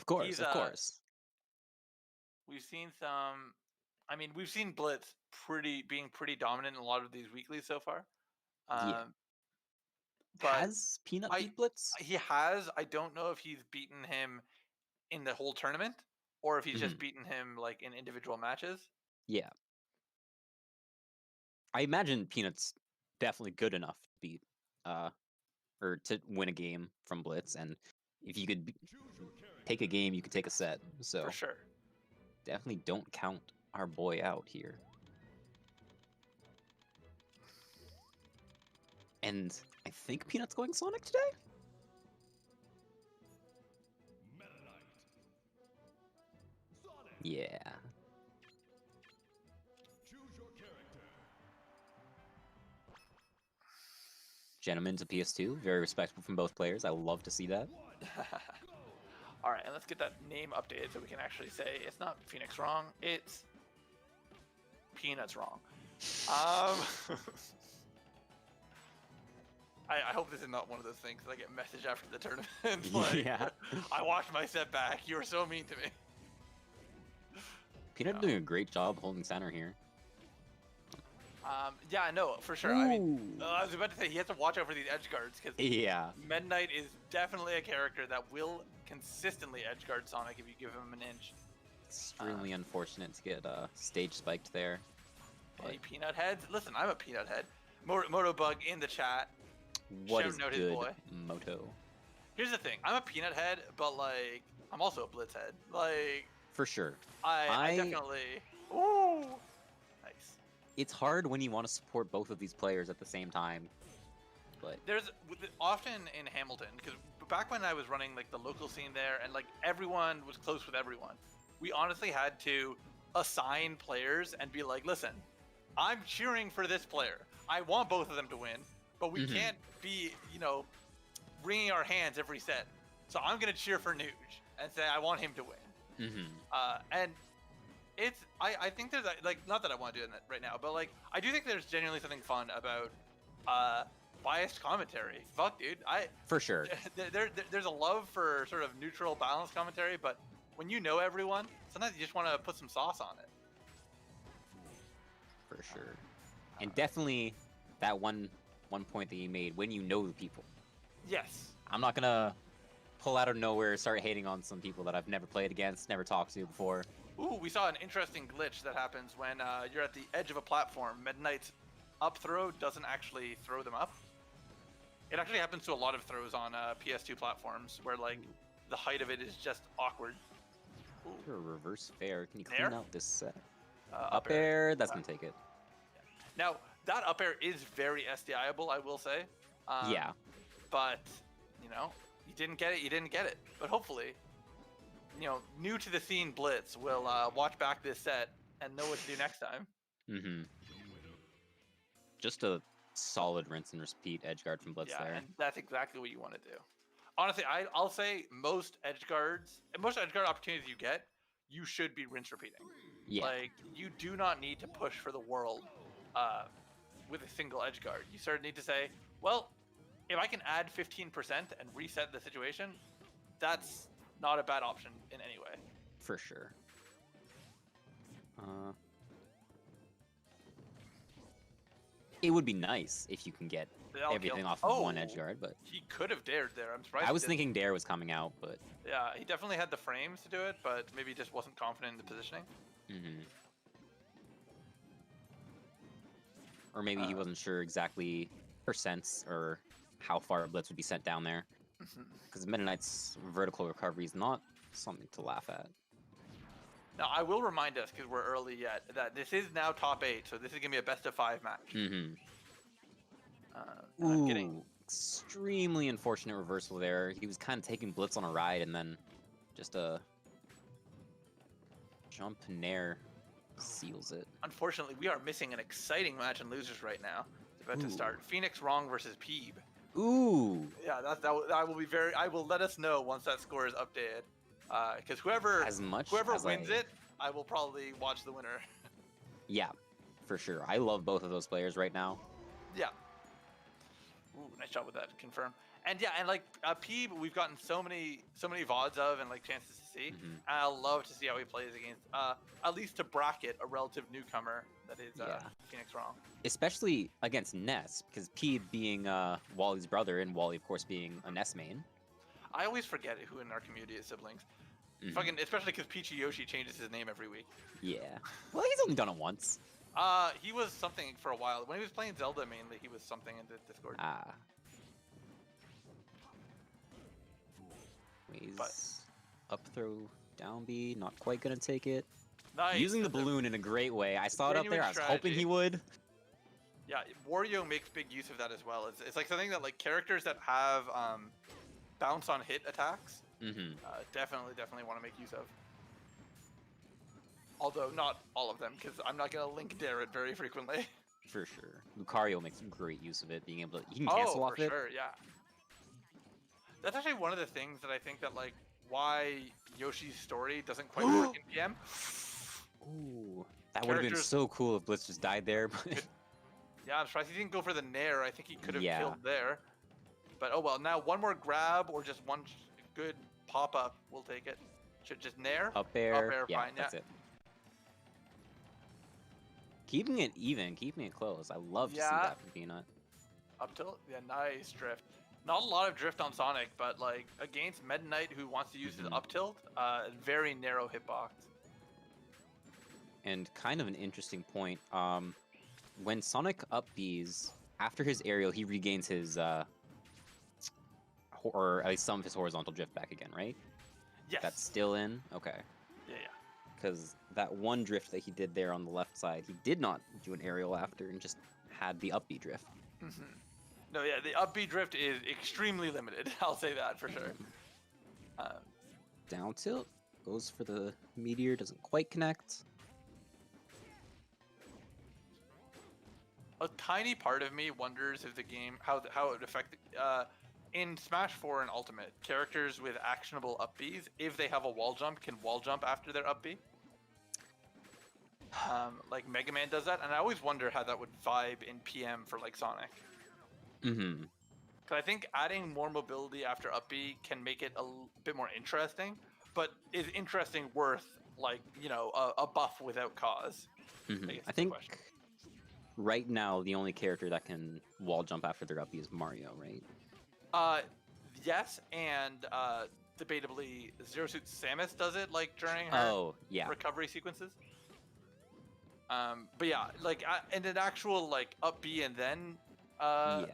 course, of course. We've seen some. I mean, we've seen Blitz being pretty dominant in a lot of these weeklies so far. Yeah. Um, but Has Peanut I beat Blitz? he has. I don't know if he's beaten him in the whole tournament or if he's just Mhm. beaten him like in individual matches. Yeah. I imagine Peanut's definitely good enough to beat, or to win a game from Blitz, and if you could take a game, you could take a set. For So sure. definitely don't count our boy out here. And I think Peanut's going Sonic today? Yeah. Gentlemen to PS2, very respectful from both players. I love to see that. All right, and let's get that name updated so we can actually say it's not Phoenix wrong, it's Peanuts wrong. I hope this is not one of those things that I get messaged after the tournament. Like, Yeah. I watched my set back. You were so mean to me. Peanut doing a great job holding center here. Yeah, no, for sure. I mean, I was about to say he has to watch out for these edge guards because Yeah. Meta Knight is definitely a character that will consistently edge guard Sonic if you give him an inch. Extremely unfortunate to get stage spiked there. Any peanut heads? Listen, I'm a peanut head. Moto Bug in the chat. What is Note good, his boy. Moto? Here's the thing. I'm a peanut head, but like I'm also a Blitz head. Like For sure. I definitely. Ooh, nice. It's hard when you want to support both of these players at the same time, but There's often in Hamilton because back when I was running like the local scene there, and like everyone was close with everyone. We honestly had to assign players and be like, listen, I'm cheering for this player. I want both of them to win, but we can't be, wringing our hands every set. So I'm gonna cheer for Nuge and say I want him to win. And I think there's like, not that I want to do that right now, but like I do think there's genuinely something fun about biased commentary. Fuck, dude, for sure. There's a love for sort of neutral, balanced commentary, but when you know everyone, sometimes you just want to put some sauce on it. For sure. And definitely that one point that you made, when you know the people. Yes. I'm not gonna pull out of nowhere, start hating on some people that I've never played against, never talked to before. Ooh, we saw an interesting glitch that happens when you're at the edge of a platform. Meta Knight's up throw doesn't actually throw them up. It actually happens to a lot of throws on PS2 platforms where like the height of it is just awkward. Ooh. A reverse fair. Can you clean There? out this set? Up air, that's gonna take it. Yeah. Now, that up air is very SDI-able, I will say. Yeah. But, you didn't get it, But hopefully, new to the scene Blitz will watch back this set and know what to do next time. Just a solid rinse and repeat edge guard from Blitz there. And that's exactly what you want to do. Honestly, I'll say most edge guard opportunities you get, you should be rinse repeating. Yeah. Like, you do not need to push for the world with a single edge guard. You sort of need to say, well, if I can add 15% and reset the situation, that's not a bad option in any way. For sure. It would be nice if you can get everything off of one edge guard, but he could have dared there. I'm surprised. I was thinking dare was coming out, but yeah, he definitely had the frames to do it, but maybe he just wasn't confident in the positioning. Or maybe he wasn't sure exactly percents or how far a Blitz would be sent down there. Because Meta Knight's vertical recovery is not something to laugh at. Now, I will remind us, because we're early yet, that this is now top 8, so this is going to be a best-of-5 match. Ooh, extremely unfortunate reversal there. He was kind of taking Blitz on a ride, and then just a jump nair seals it. Unfortunately, we are missing an exciting match in losers right now. It's about to start. Phoenix Wrong versus Peeb. Ooh. Yeah, that will be very. I will let us know once that score is updated. Because whoever wins it, I will probably watch the winner. Yeah, for sure. I love both of those players right now. Yeah. Ooh, nice job with that. Confirm. And yeah, and like Peeb, we've gotten so many VODs of and like chances to see. Mhm. And I love to see how he plays against at least to bracket a relative newcomer that is Yeah. Phoenix Wrong. Especially against Ness, because P being Wally's brother and Wally, of course, being a Ness main. I always forget who in our community is siblings. Mhm. Fucking, especially because Peachy Yoshi changes his name every week. Yeah. Well, he's only done it once. He was something for a while. When he was playing Zelda mainly, he was something in the Discord. Ah. But Up throw, down B, not quite gonna take it. nice. Using the balloon in a great way. I saw it up genuine there. I was hoping he strategy. would. Yeah, Wario makes big use of that as well. It's like something that like characters that have bounce on hit attacks Mm-hmm. definitely want to make use of. Although not all of them, because I'm not gonna link dare it very frequently. For sure. Lucario makes great use of it, being able to he can cancel off for it. sure, yeah. That's actually one of the things that I think that like why Yoshi's story doesn't quite work in PM. Ooh, that would have been Characters- so cool if Blitz just died there. But Yeah, I'm surprised he didn't go for the nair. I think he could have Yeah. killed there. But oh well, now one more grab or just one good pop up, we'll take it. Should just nair. up air, yeah, fine, that's it. Keeping it even, keeping it close. I love to see Yeah. that from Pnut. Up tilt, yeah, nice drift. Not a lot of drift on Sonic, but like against Meta Knight who wants to use his Mhm. up tilt, very narrow hitbox. And kind of an interesting point. When Sonic up Bs, after his aerial, he regains his or at least some of his horizontal drift back again, right? Yes. That's still in? Okay. Yeah. Because that one drift that he did there on the left side, he did not do an aerial after and just had the up B drift. Mm-hmm. No, yeah, the up B drift is extremely limited. I'll say that for sure. Down tilt, goes for the meteor, doesn't quite connect. A tiny part of me wonders if the game how it would affect in Smash 4 and Ultimate characters with actionable up Bs, if they have a wall jump, can wall jump after their up B. Like Mega Man does that, and I always wonder how that would vibe in PM for like Sonic. Mm-hmm. Because I think adding more mobility after up B can make it a bit more interesting, but is interesting worth like a buff without cause? Mm-hmm. guess I that's the think question. right now the only character that can wall jump after their up B is Mario, right? Yes, and debatably Zero Suit Samus does it like during her Oh, yeah. recovery sequences. But yeah, like and an actual like up B and then Yeah.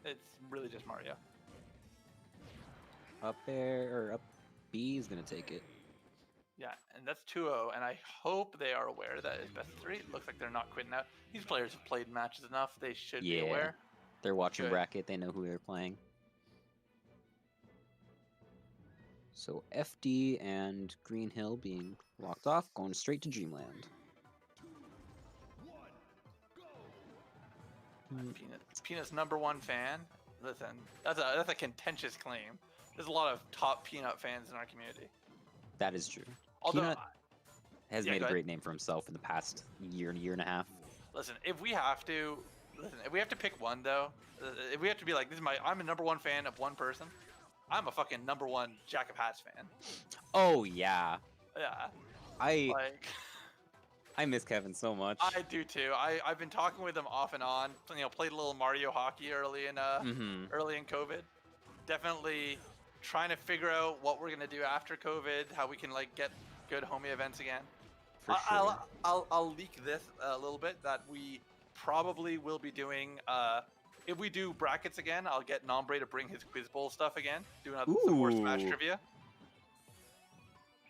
it's really just Mario. Up air or up B is gonna take it. Yeah, and that's 2-0, and I hope they are aware that it's best of 3. It looks like they're not quitting out. These players have played matches enough; they should be Yeah. aware. They're watching Good. bracket, they know who they're playing. So FD and Green Hill being locked off, going straight to Dreamland. Peanut's #1 fan. Listen, that's a contentious claim. There's a lot of top Peanut fans in our community. That is true. Although, Peanut has yeah, made go a ahead. great name for himself in the past year and a half. listen, if we have to pick one though, if we have to be like, I'm a #1 fan of one person, I'm a fucking #1 Jack of Hats fan. Oh yeah, Yeah, I like miss Kevin so much. I do too. I've been talking with him off and on. Played a little Mario hockey early in COVID. Definitely trying to figure out what we're gonna do after COVID, how we can like get good homie events again. For sure. I'll leak this a little bit that we probably will be doing. If we do brackets again, I'll get Nombre to bring his Quiz Bowl stuff again. Do some more Smash Ooh. trivia.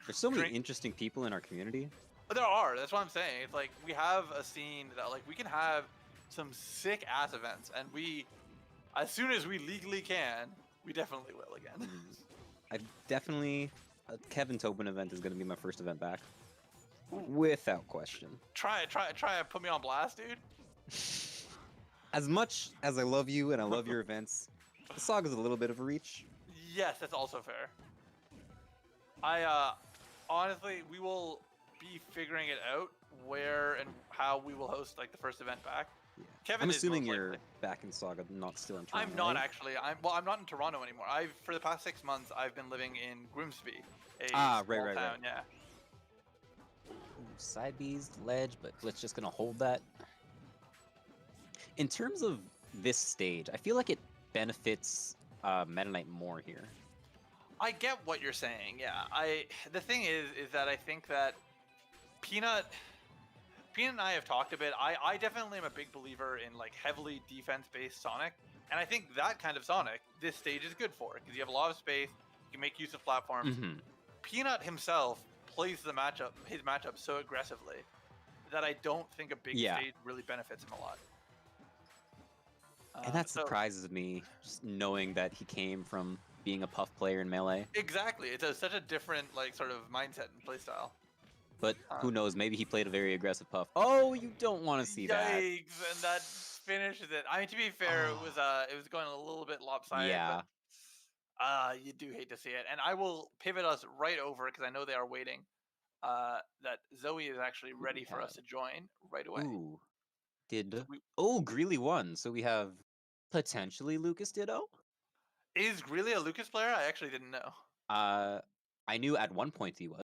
There's so many Drink- interesting people in our community. There are. That's what I'm saying. It's like we have a scene that like we can have some sick ass events, and we, as soon as we legally can, we definitely will again. I definitely a Kevin Tobin event is going to be my first event back, without question. Try and put me on blast, dude. As much as I love you and I love your events, the Saga's a little bit of a reach. Yes, that's also fair. I honestly, we will be figuring it out where and how we will host like the first event back. Kevin I'm is assuming most you're likely. back in Saga, not still in Toronto, I'm not right? actually. I'm not in Toronto anymore. I've for the past 6 months I've been living in Grimsby, a Ah, right, small right, right. town. Yeah. Ooh, side B's, ledge, but Blitz just gonna hold that. In terms of this stage, I feel like it benefits Meta Knight more here. I get what you're saying. Yeah. The thing is that I think that Peanut and I have talked a bit. I definitely am a big believer in like heavily defense-based Sonic, and I think that kind of Sonic this stage is good for because you have a lot of space. You can make use of platforms. Mm-hmm. Peanut himself plays his matchup so aggressively that I don't think a big Yeah, stage really benefits him a lot. and that So surprises me, just knowing that he came from being a Puff player in Melee. exactly, such a different like sort of mindset and playstyle. But Uh, who knows, maybe he played a very aggressive Puff. Oh, you don't want to see that. Yikes! And that finishes it. I mean, to be fair, Oh, it was going a little bit lopsided, but yeah. you do hate to see it. And I will pivot us right over because I know they are waiting. That Zoe is actually Who do ready we for us have? to join right away. Ooh, did... We, Oh, Greeley won, so we have potentially Lucas Ditto? is Greeley a Lucas player? I actually didn't know. Uh, I knew at one point he was.